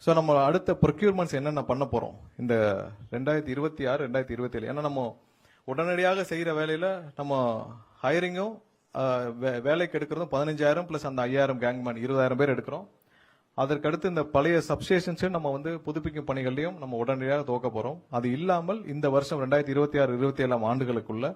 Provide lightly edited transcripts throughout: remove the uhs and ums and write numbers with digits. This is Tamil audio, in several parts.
ஸோ நம்ம அடுத்த ப்ரொக்யூர்மெண்ட்ஸ் என்னென்ன பண்ண போறோம் இந்த 2026 2027. ஏன்னா நம்ம உடனடியாக செய்யற வேலையில நம்ம ஹையரிங்கும் வேலைக்கு எடுக்கிறதும் 15,000 பிளஸ் அந்த 5,000 கேங்மேன் 20,000 பேர் எடுக்கிறோம். அதற்கடுத்து இந்த பழைய சப்ஸ்டேஷன்ஸ் நம்ம புதுப்பிக்கும் பணிகளையும் நம்ம உடனடியாக துவக்க போறோம். அது இல்லாமல் இந்த வருஷம் 2026 27 ஆண்டுகளுக்குள்ள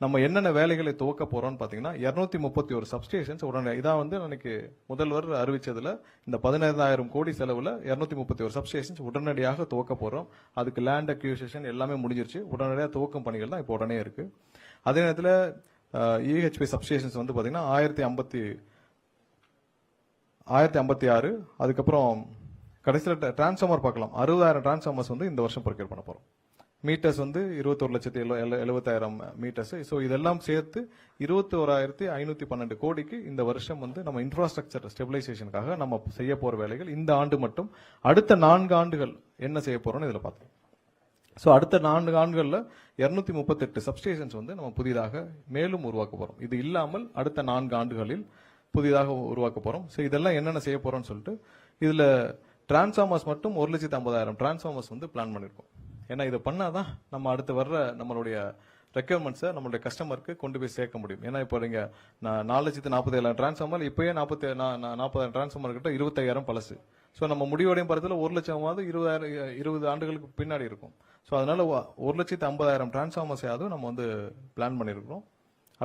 நம்ம என்னென்ன வேலைகளை துவக்க போறோம்னு பாத்தீங்கன்னா 231 சப்ஸ்டேஷன்ஸ் உடனே இதான் அன்னைக்கு முதல்வர் அறிவிச்சதுல இந்த 15,000 கோடி செலவுல 231 சப்ஸ்டேஷன்ஸ் உடனடியாக துவக்க போறோம். அதுக்கு லேண்ட் அக்யூசிஷன் எல்லாமே முடிஞ்சிருச்சு. உடனடியாக துவக்கும் பணிகள் தான் இப்போ உடனே இருக்கு. அதே நேரத்தில் EHP சப்ஸ்டேஷன்ஸ் பாத்தீங்கன்னா 1056. அதுக்கப்புறம் கடைசியில் டிரான்ஸ்ஃபார்மர் பார்க்கலாம். 60,000 டிரான்ஸ்ஃபார்மர்ஸ் இந்த வருஷம் ப்ரொக்யூர் பண்ண போறோம். Metres 21,70,000 metres. ஸோ இதெல்லாம் சேர்த்து 21,512 கோடிக்கு இந்த வருஷம் நம்ம இன்ஃப்ராஸ்ட்ரக்சர் ஸ்டெபிலைசேஷனுக்காக நம்ம செய்ய போற வேலைகள் இந்த ஆண்டு மட்டும். அடுத்த 4 ஆண்டுகள் என்ன செய்ய போறோம்னு இதுல பார்த்தோம். ஸோ அடுத்த 4 ஆண்டுகள்ல 238 சப்ஸ்டேஷன்ஸ் நம்ம புதிதாக மேலும் உருவாக்க போறோம். இது இல்லாமல் அடுத்த 4 ஆண்டுகளில் புதிதாக உருவாக்க போறோம். ஸோ இதெல்லாம் என்னென்ன செய்ய போறோம்னு சொல்லிட்டு இதுல டிரான்ஸ்ஃபார்மர்ஸ் மட்டும் 1,50,000 டிரான்ஸ்ஃபார்மர்ஸ் பிளான் பண்ணிருக்கோம். ஏன்னா இதை பண்ணாதான் நம்ம அடுத்து வர்ற நம்மளுடைய ரெக்யர்மெண்ட்ஸை நம்மளுடைய கஸ்டமருக்கு கொண்டு போய் சேர்க்க முடியும். ஏன்னா இப்போ நீங்க 4,47,000 டிரான்ஸ்ஃபார்மர் இப்பயே 40,000 டிரான்ஸ்ஃபார்மர் கிட்ட 25,000 பழசு. ஸோ நம்ம முடிவடையும் படத்தில் 1,00,000 20 ஆண்டுகளுக்கு பின்னாடி இருக்கும். ஸோ அதனால 1,50,000 டிரான்ஸ்ஃபார்மர்ஸையாவது நம்ம பிளான் பண்ணியிருக்கிறோம்.